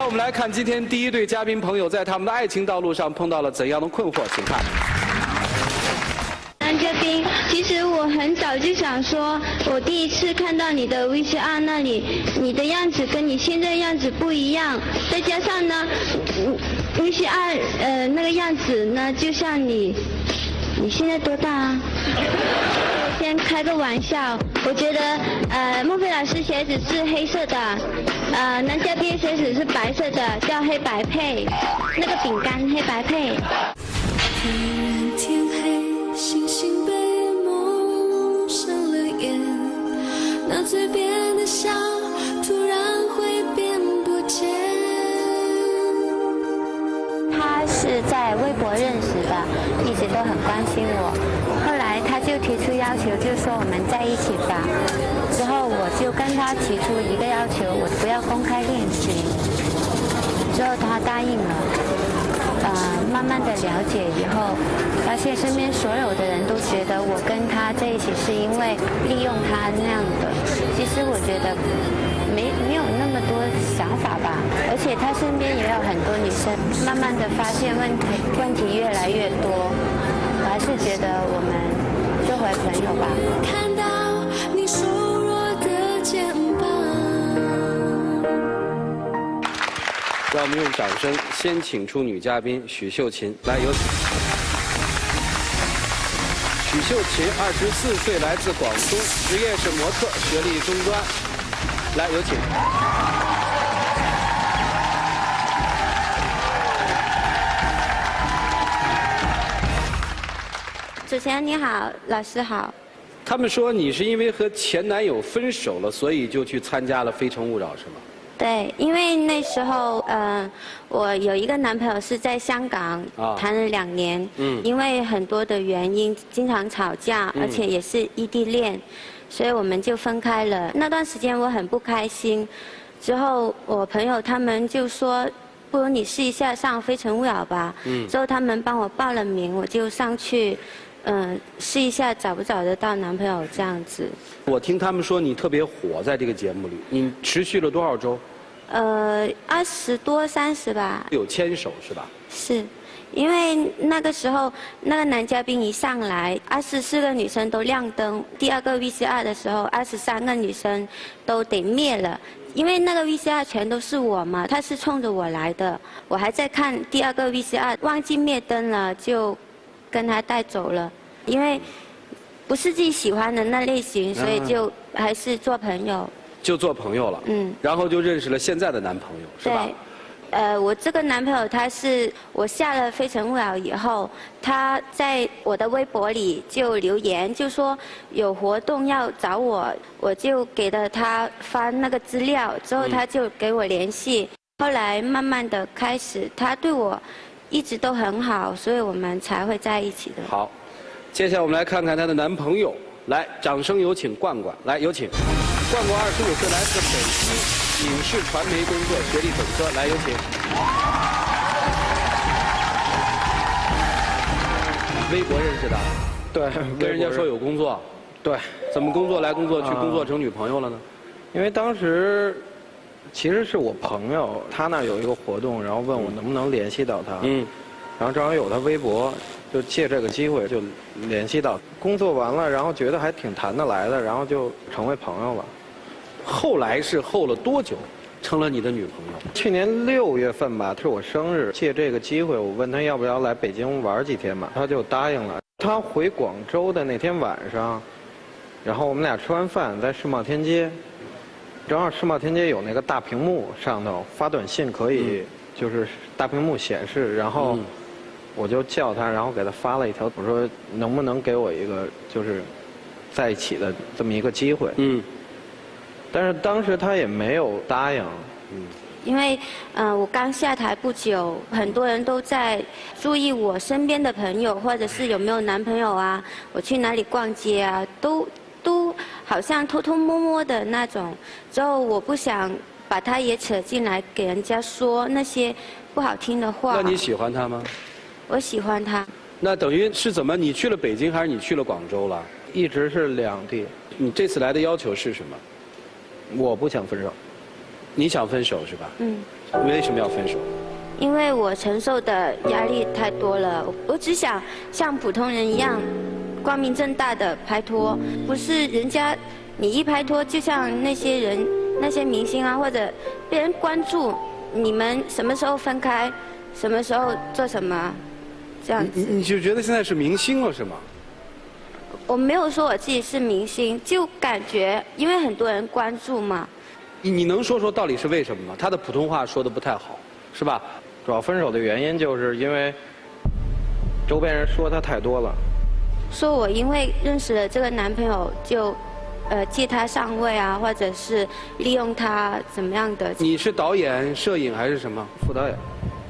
我们来看今天第一对嘉宾朋友在他们的爱情道路上碰到了怎样的困惑，请看。男嘉宾，其实我很早就想说，我第一次看到你的 VCR 那里，你的样子跟你现在样子不一样，再加上呢，VCR 那个样子呢，就像你现在多大啊？先开个玩笑，我觉得孟非老师鞋子是黑色的，男嘉宾鞋子是白色的，叫黑白配，那个饼干黑白配。突然天黑，星星被蒙上了眼，那嘴边的笑突然会变不见。他是在微博认识的，一直都很关心我。后来他就提出要求，就说我们在一起吧。之后我就跟他提出一个要求，我不要公开恋情。之后他答应了。慢慢的了解以后，发现身边所有的人都觉得我跟他在一起是因为利用他那样的。其实我觉得没有那么多想法吧，而且他身边也有很多女生，慢慢的发现问题越来越多，我还是觉得我们做回朋友吧。看到你瘦弱的肩膀。让我们用掌声先请出女嘉宾许秀琴，来有请。许秀琴，24岁，来自广东，职业是模特，学历中专。来有请。主持人你好，老师好。他们说你是因为和前男友分手了，所以就去参加了《非诚勿扰》，是吗？对，因为那时候我有一个男朋友是在香港谈了2年，因为很多的原因经常吵架，而且也是异地恋，所以我们就分开了。那段时间我很不开心，之后我朋友他们就说，不如你试一下上《非诚勿扰》吧。之后他们帮我报了名，我就上去。试一下找不找得到男朋友这样子。我听他们说你特别火在这个节目里，你持续了多少周？20多30吧。有牵手是吧？是，因为那个时候那个男嘉宾一上来，24个女生都亮灯，第2个 VCR 的时候，23个女生都得灭了。因为那个 VCR 全都是我嘛，他是冲着我来的，我还在看第2个 VCR， 忘记灭灯了就。跟他带走了，因为不是自己喜欢的那类型，所以就还是做朋友。就做朋友了。然后就认识了现在的男朋友，是吧？对。我这个男朋友他是我下了《非诚勿扰》以后，他在我的微博里就留言，就说有活动要找我，我就给了他发那个资料，之后他就给我联系，后来慢慢的开始，他对我。一直都很好，所以我们才会在一起的。好，接下来我们来看看她的男朋友。来，掌声有请冠冠。来，有请。冠冠25岁，来自北京影视传媒工作，学历本科。来，有请。微博认识的。对。跟人家说有工作。对。怎么工作来工作去工作成女朋友了呢？因为当时。其实是我朋友，他那有一个活动，然后问我能不能联系到他。然后正好有他微博，就借这个机会就联系到。工作完了，然后觉得还挺谈得来的，然后就成为朋友了。后来是后了多久成了你的女朋友？去年6月份吧，是我生日，借这个机会，我问他要不要来北京玩几天嘛，他就答应了。他回广州的那天晚上，然后我们俩吃完饭在世贸天阶。正好世贸天阶有那个大屏幕，上头发短信可以，就是大屏幕显示，然后我就叫他，然后给他发了一条，我说能不能给我一个就是在一起的这么一个机会。但是当时他也没有答应。因为我刚下台不久，很多人都在注意我身边的朋友，或者是有没有男朋友啊，我去哪里逛街啊，都好像偷偷摸摸的那种，之后我不想把他也扯进来，给人家说那些不好听的话。那你喜欢他吗？我喜欢他。那等于是怎么？你去了北京还是你去了广州了？一直是2地。你这次来的要求是什么？我不想分手。你想分手是吧？为什么要分手？因为我承受的压力太多了，我只想像普通人一样，光明正大的拍拖，不是人家你一拍拖，就像那些人、那些明星啊，或者被人关注，你们什么时候分开，什么时候做什么，这样子。你就觉得现在是明星了是吗？我没有说我自己是明星，就感觉因为很多人关注嘛。你能说说到底是为什么吗？他的普通话说的不太好，是吧？主要分手的原因就是因为周边人说他太多了。说我因为认识了这个男朋友就，借他上位啊，或者是利用他怎么样的？你是导演、摄影还是什么？副导演，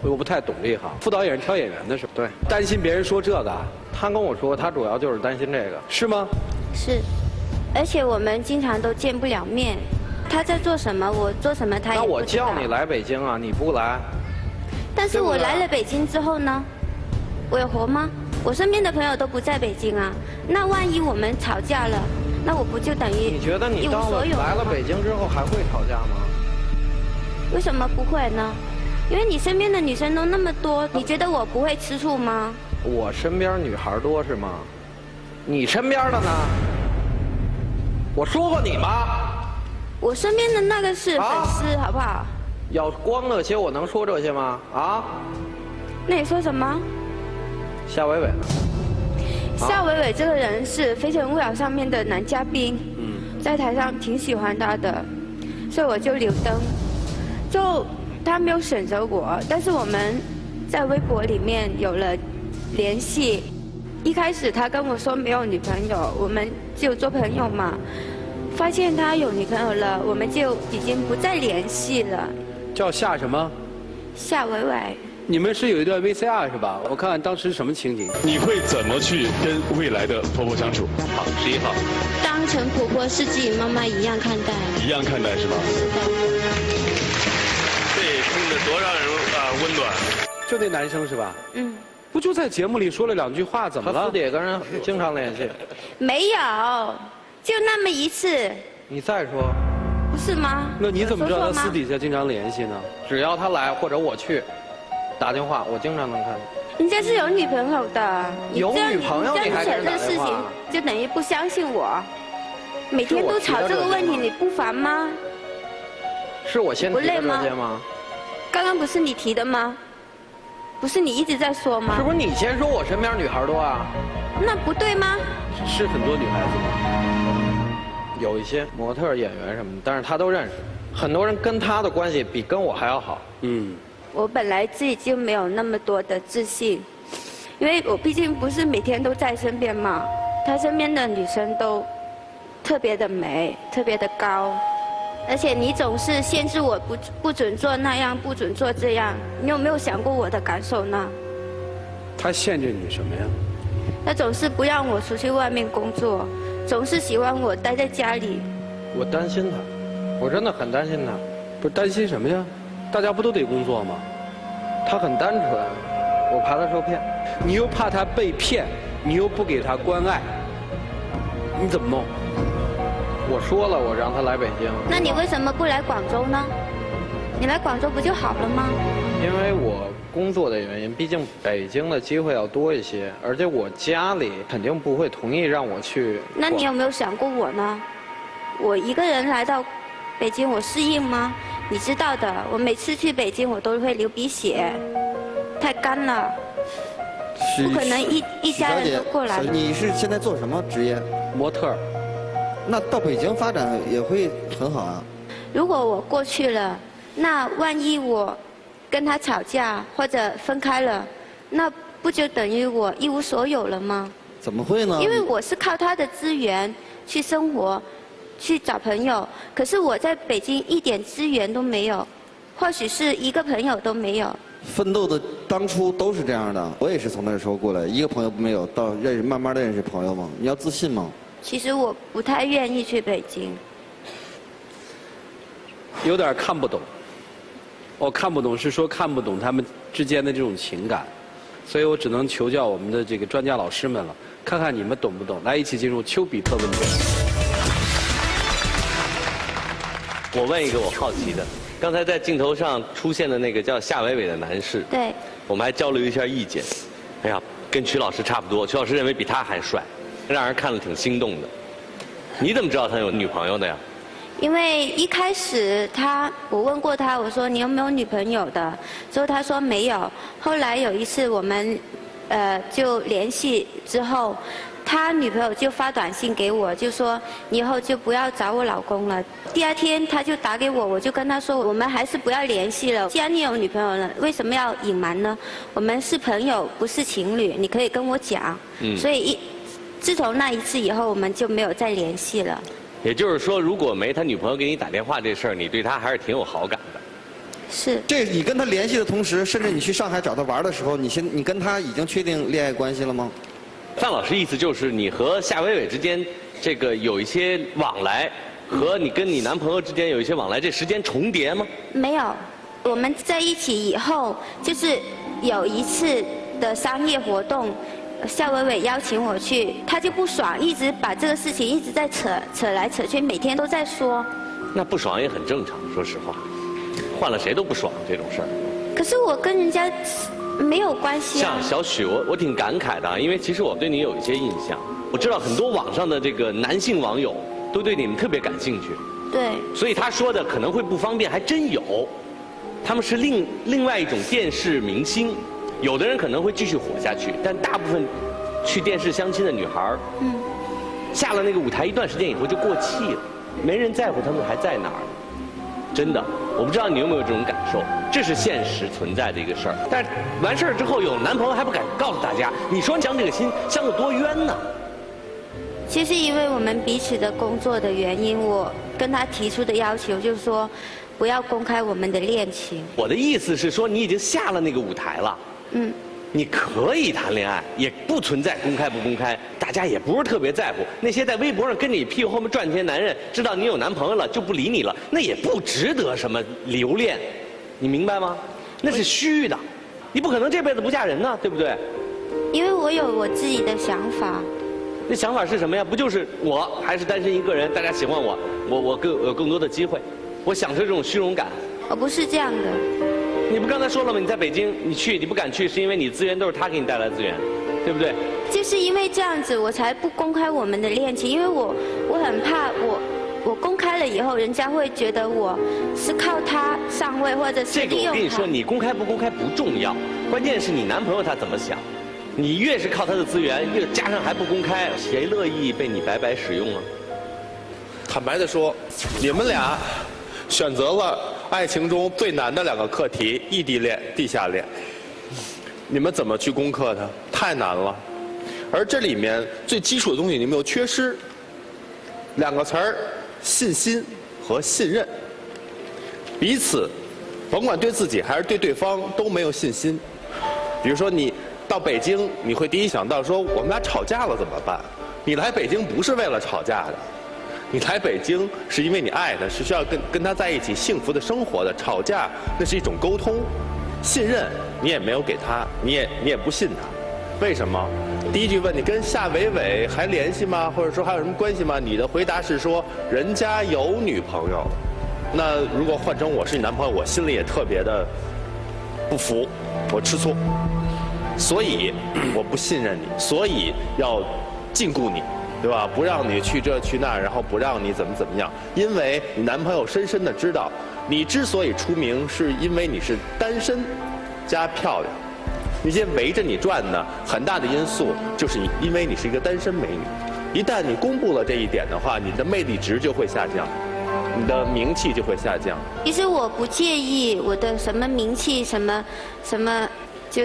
我不太懂这一行。副导演是挑演员的是吧？对。担心别人说这个啊？他跟我说，他主要就是担心这个。是吗？是，而且我们经常都见不了面。他在做什么，我做什么，他也不知道。那我叫你来北京啊，你不来。但是我来了北京之后呢，我有活吗？我身边的朋友都不在北京啊，那万一我们吵架了，那我不就等于你觉得你到了来了北京之后还会吵架吗？为什么不会呢？因为你身边的女生都那么多，你觉得我不会吃醋吗？我身边女孩多是吗？你身边的呢？我说过你吗？我身边的那个是粉丝，好不好？要光那些我能说这些吗？啊？那你说什么？夏伟伟呢？夏伟伟这个人是《非诚勿扰》上面的男嘉宾，在台上挺喜欢他的，所以我就留灯。就他没有选择我，但是我们在微博里面有了联系。一开始他跟我说没有女朋友，我们就做朋友嘛。发现他有女朋友了，我们就已经不再联系了。叫夏什么？夏伟伟。你们是有一段 VCR 是吧？我看看当时什么情景。你会怎么去跟未来的婆婆相处？好，11号。当成婆婆是自己妈妈一样看待。一样看待是吧？是的。这听着多让人温暖。就那男生是吧？嗯。不就在节目里说了2句话，怎么了？他私底下跟人经常联系。没有，就那么一次。你再说。不是吗？那你怎么知道他私底下经常联系呢？只要他来或者我去打电话，我经常能看见。人家是有女朋友的。有女朋友你还跟人打电话？就等于不相信我。每天都吵这个问题，你不烦吗？是我先提的这些吗？刚刚不是你提的吗？不是你一直在说吗？是不是你先说我身边女孩多啊？那不对吗？是很多女孩子吗？有一些模特、演员什么的，但是他都认识。很多人跟他的关系比跟我还要好。我本来自己就没有那么多的自信，因为我毕竟不是每天都在身边嘛。他身边的女生都特别的美，特别的高，而且你总是限制我不准做那样，不准做这样。你有没有想过我的感受呢？他限制你什么呀？他总是不让我出去外面工作，总是喜欢我待在家里。我担心他，我真的很担心他。不是担心什么呀？大家不都得工作吗？他很单纯，我怕他受骗。你又怕他被骗，你又不给他关爱，你怎么弄？我说了，我让他来北京。那你为什么不来广州呢？你来广州不就好了吗？因为我工作的原因，毕竟北京的机会要多一些，而且我家里肯定不会同意让我去。那你有没有想过我呢？我一个人来到北京，我适应吗？你知道的，我每次去北京我都会流鼻血，太干了，不可能一家人都过来。你是现在做什么职业？模特。那到北京发展也会很好啊。如果我过去了，那万一我跟他吵架或者分开了，那不就等于我一无所有了吗？怎么会呢？因为我是靠他的资源去生活，去找朋友。可是我在北京一点资源都没有，或许是一个朋友都没有。奋斗的当初都是这样的，我也是从那时候过来，一个朋友没有，到慢慢的认识朋友嘛。你要自信嘛。其实我不太愿意去北京。有点看不懂。我看不懂是说看不懂他们之间的这种情感，所以我只能求教我们的这个专家老师们了，看看你们懂不懂。来，一起进入丘比特问卷。我问一个我好奇的，刚才在镜头上出现的那个叫夏伟伟的男士，对，我们还交流一下意见。哎呀，跟曲老师差不多，曲老师认为比他还帅，让人看了挺心动的。你怎么知道他有女朋友的呀？因为一开始我问过他，我说你有没有女朋友的？之后他说没有。后来有一次我们就联系之后，他女朋友就发短信给我，就说你以后就不要找我老公了。第二天他就打给我，我就跟他说我们还是不要联系了。既然你有女朋友了，为什么要隐瞒呢？我们是朋友，不是情侣，你可以跟我讲。所以自从那一次以后，我们就没有再联系了。也就是说，如果没他女朋友给你打电话这事儿，你对他还是挺有好感的。是。这你跟他联系的同时，甚至你去上海找他玩的时候，你跟他已经确定恋爱关系了吗？范老师意思就是你和夏伟伟之间这个有一些往来，和你跟你男朋友之间有一些往来，这时间重叠吗？没有，我们在一起以后，就是有一次的商业活动。夏伟伟邀请我去，他就不爽，一直把这个事情一直在扯来扯去，每天都在说。那不爽也很正常，说实话，换了谁都不爽这种事儿。可是我跟人家没有关系啊。像小许，我挺感慨的，因为其实我对你有一些印象，我知道很多网上的这个男性网友都对你们特别感兴趣。对。所以他说的可能会不方便，还真有。他们是另外一种电视明星。有的人可能会继续火下去，但大部分去电视相亲的女孩下了那个舞台一段时间以后就过气了，没人在乎他们还在哪儿。真的，我不知道你有没有这种感受，这是现实存在的一个事儿。但是完事儿之后有男朋友还不敢告诉大家，你说你伤这个心伤得多冤呢？其实因为我们彼此的工作的原因，我跟他提出的要求就是说，不要公开我们的恋情。我的意思是说，你已经下了那个舞台了。你可以谈恋爱，也不存在公开不公开，大家也不是特别在乎。那些在微博上跟着你屁股后面赚钱的男人，知道你有男朋友了就不理你了，那也不值得什么留恋，你明白吗？那是虚的，你不可能这辈子不嫁人呢，对不对？因为我有我自己的想法。那想法是什么呀？不就是我还是单身一个人，大家喜欢我，我有更多的机会，我享受这种虚荣感。我不是这样的。你不刚才说了吗？你在北京，你不敢去，是因为你资源都是他给你带来的资源，对不对？就是因为这样子，我才不公开我们的恋情，因为我很怕我公开了以后，人家会觉得我是靠他上位，或者是利用他。这个我跟你说，你公开不公开不重要，关键是你男朋友他怎么想。你越是靠他的资源，越加上还不公开，谁乐意被你白白使用啊？坦白的说，你们俩选择了爱情中最难的两个课题：异地恋、地下恋。你们怎么去攻克它？太难了。而这里面最基础的东西你们又缺失，两个词儿：信心和信任。彼此，甭管对自己还是对对方都没有信心。比如说你到北京，你会第一想到说我们俩吵架了怎么办？你来北京不是为了吵架的。你来北京是因为你爱他，是需要跟他在一起幸福的生活的。吵架那是一种沟通，信任你也没有给他，你也不信他，为什么？第一句问你跟夏伟伟还联系吗？或者说还有什么关系吗？你的回答是说人家有女朋友。那如果换成我是你男朋友，我心里也特别的不服，我吃醋，所以我不信任你，所以要禁锢你。对吧？不让你去这去那，然后不让你怎么样，因为你男朋友深深的知道，你之所以出名，是因为你是单身加漂亮。那些围着你转的很大的因素，就是因为你是一个单身美女。一旦你公布了这一点的话，你的魅力值就会下降，你的名气就会下降。其实我不介意我的什么名气，什么。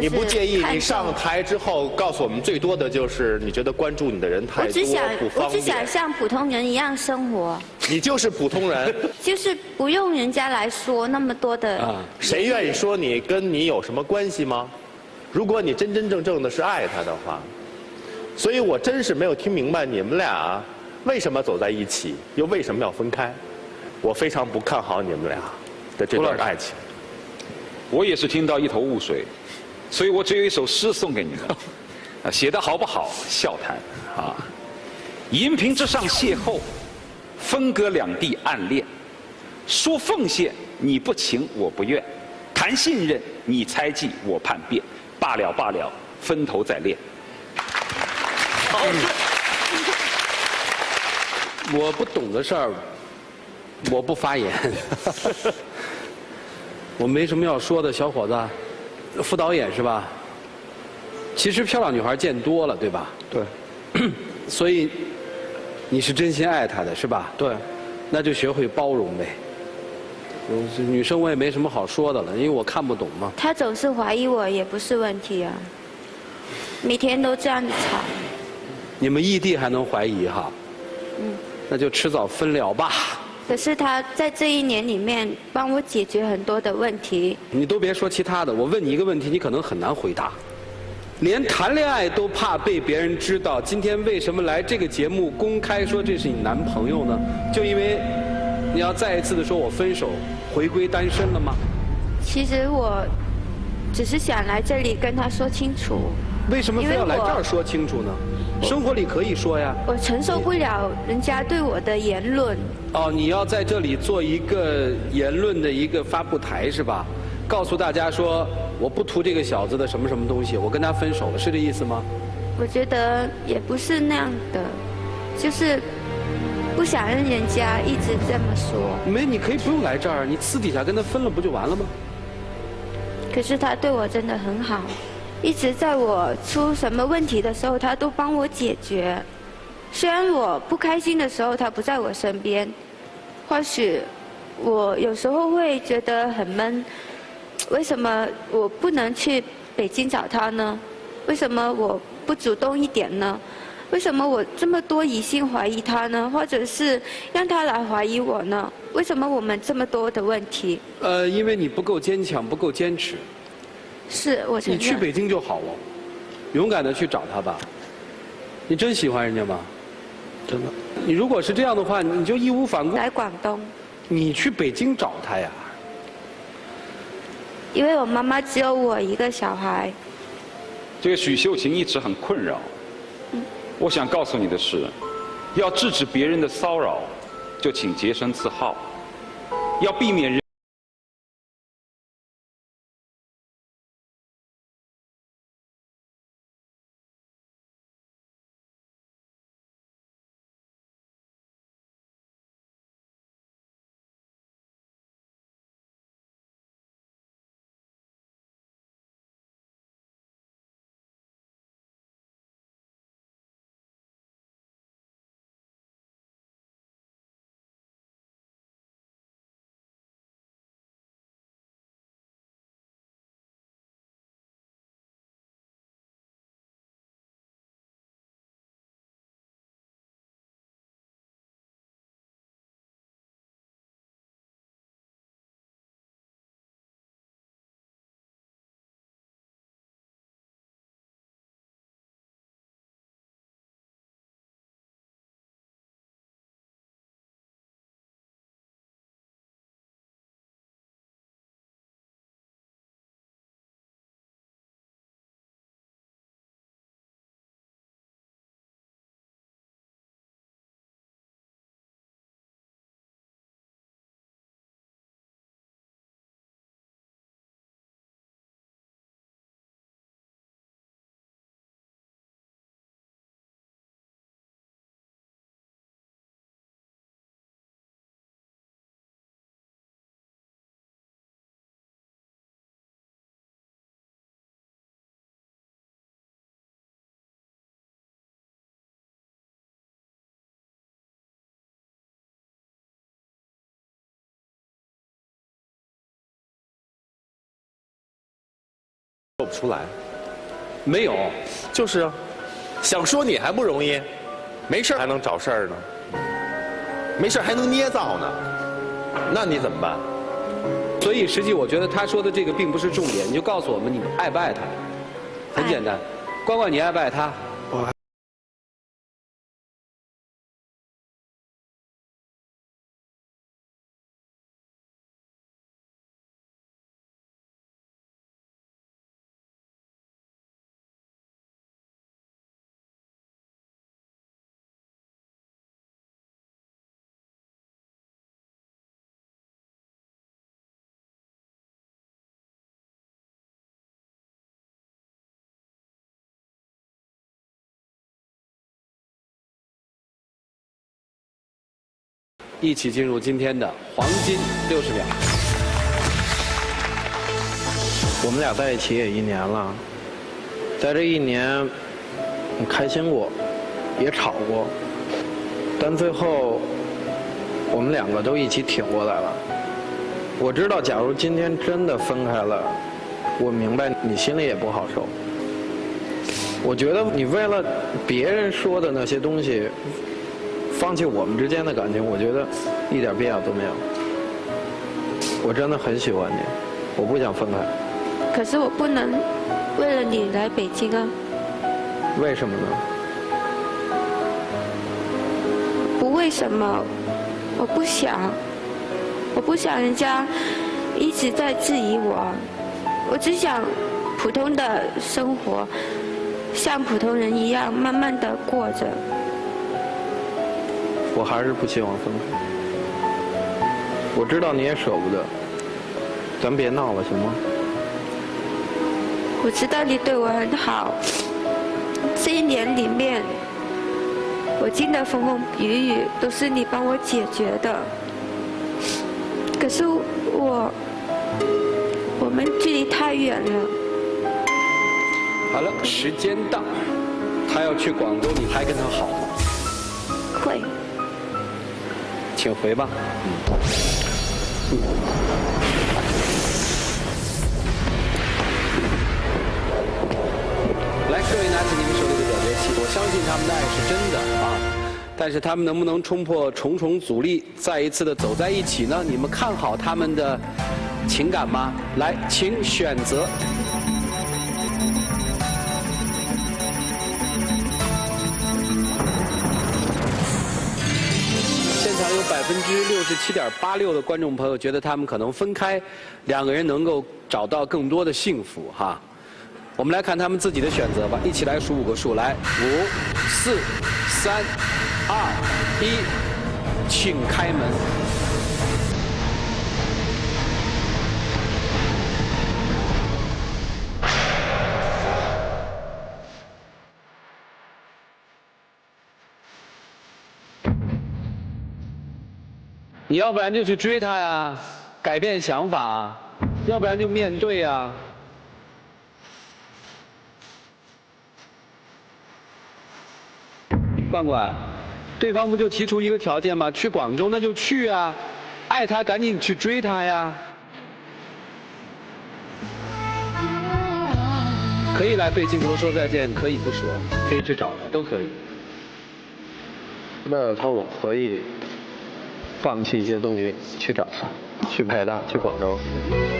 你不介意你上台之后告诉我们最多的就是你觉得关注你的人太多不方便。我只想像普通人一样生活。你就是普通人。就是不用人家来说那么多的。谁愿意说你跟你有什么关系吗？如果你真真正正的是爱他的话。所以我真是没有听明白你们俩为什么走在一起，又为什么要分开。我非常不看好你们俩的这段爱情。我也是听到一头雾水。所以我只有一首诗送给你们，写得好不好，笑谈啊。银屏之上邂逅，分隔两地暗恋，说奉献你不情我不愿，谈信任你猜忌我叛变，罢了罢了，分头再练。好。我不懂的事儿，我不发言。我没什么要说的，小伙子，副导演是吧？其实漂亮女孩见多了，对吧？对。所以你是真心爱她的，是吧？对。那就学会包容呗。女生我也没什么好说的了，因为我看不懂嘛。他总是怀疑我也不是问题啊，每天都这样子吵。你们异地还能怀疑哈？那就迟早分了吧。可是他在这1年里面帮我解决很多的问题。你都别说其他的，我问你一个问题，你可能很难回答。连谈恋爱都怕被别人知道，今天为什么来这个节目公开说这是你男朋友呢？就因为你要再一次的说我分手，回归单身了吗？其实我只是想来这里跟他说清楚。为什么非要来这儿说清楚呢？生活里可以说呀。我承受不了人家对我的言论。哦，你要在这里做一个言论的一个发布台是吧？告诉大家说我不图这个小子的什么什么东西，我跟他分手了，是这意思吗？我觉得也不是那样的，就是不想让人家一直这么说。没，你可以不用来这儿，你私底下跟他分了不就完了吗？可是他对我真的很好。一直在我出什么问题的时候，他都帮我解决。虽然我不开心的时候，他不在我身边。或许我有时候会觉得很闷，为什么我不能去北京找他呢？为什么我不主动一点呢？为什么我这么多疑心怀疑他呢？或者是让他来怀疑我呢？为什么我们这么多的问题？因为你不够坚强，不够坚持。是我承认。你去北京就好了，勇敢的去找他吧。你真喜欢人家吗？真的。你如果是这样的话，你就义无反顾来广东。你去北京找他呀？因为我妈妈只有我一个小孩。这个许秀琴一直很困扰。我想告诉你的是，要制止别人的骚扰，就请洁身自好，要避免人。说不出来，没有，就是啊，想说你还不容易，没事还能找事儿呢，没事还能捏造呢，那你怎么办？所以实际我觉得他说的这个并不是重点，你就告诉我们你爱不爱他，很简单。关关，你爱不爱他？我爱。一起进入今天的黄金60秒。我们俩在一起也1年了，在这1年，开心过，也吵过，但最后我们2个都一起挺过来了。我知道，假如今天真的分开了，我明白你心里也不好受。我觉得你为了别人说的那些东西，放弃我们之间的感情，我觉得一点必要都没有。我真的很喜欢你，我不想分开。可是我不能为了你来北京啊。为什么呢？不为什么，我不想人家一直在质疑我，我只想普通的生活，像普通人一样慢慢的过着。我还是不希望分开。我知道你也舍不得，咱别闹了，行吗？我知道你对我很好，这1年里面，我经的风风雨雨都是你帮我解决的。可是我们距离太远了。好了，时间到，他要去广州，你还跟他好吗？会。请回吧。来，各位拿起你们手里的表决器，我相信他们的爱是真的啊，但是他们能不能冲破重重阻力，再一次的走在一起呢？你们看好他们的情感吗？来，请选择。现场有67.86%的观众朋友觉得他们可能分开，2个人能够找到更多的幸福哈。我们来看他们自己的选择吧，一起来数5个数，来，5、4、3、2、1，请开门。你要不然就去追他呀，改变想法，要不然就面对呀。冠冠，对方不就提出一个条件吗？去广州那就去啊，爱他赶紧去追他呀。可以来对镜头说再见，可以不说，可以去找他，都可以。为了他，我可以放弃一些东西去找他，去陪他，去广州。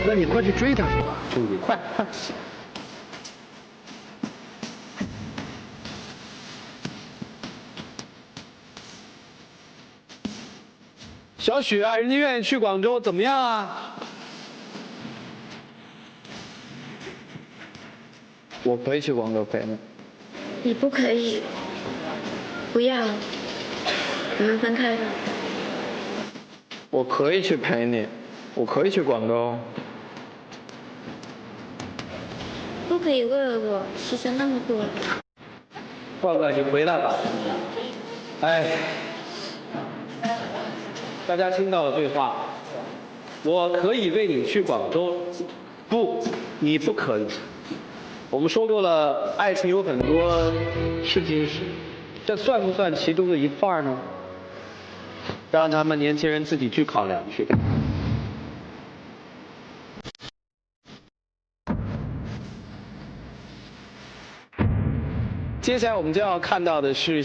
那你快去追他去吧，兄弟，快快！小许啊，人家愿意去广州，怎么样啊？我可以去广州陪你。你不可以，不要，我们分开了。我可以去陪你，我可以去广州。不可以为了我牺牲那么多。冠冠，你回来吧。哎，大家听到了对话，我可以为你去广州，不，你不可以。我们说过了，爱情有很多事情，这算不算其中的一半呢？让他们年轻人自己去考量去。接下来我们将要看到的是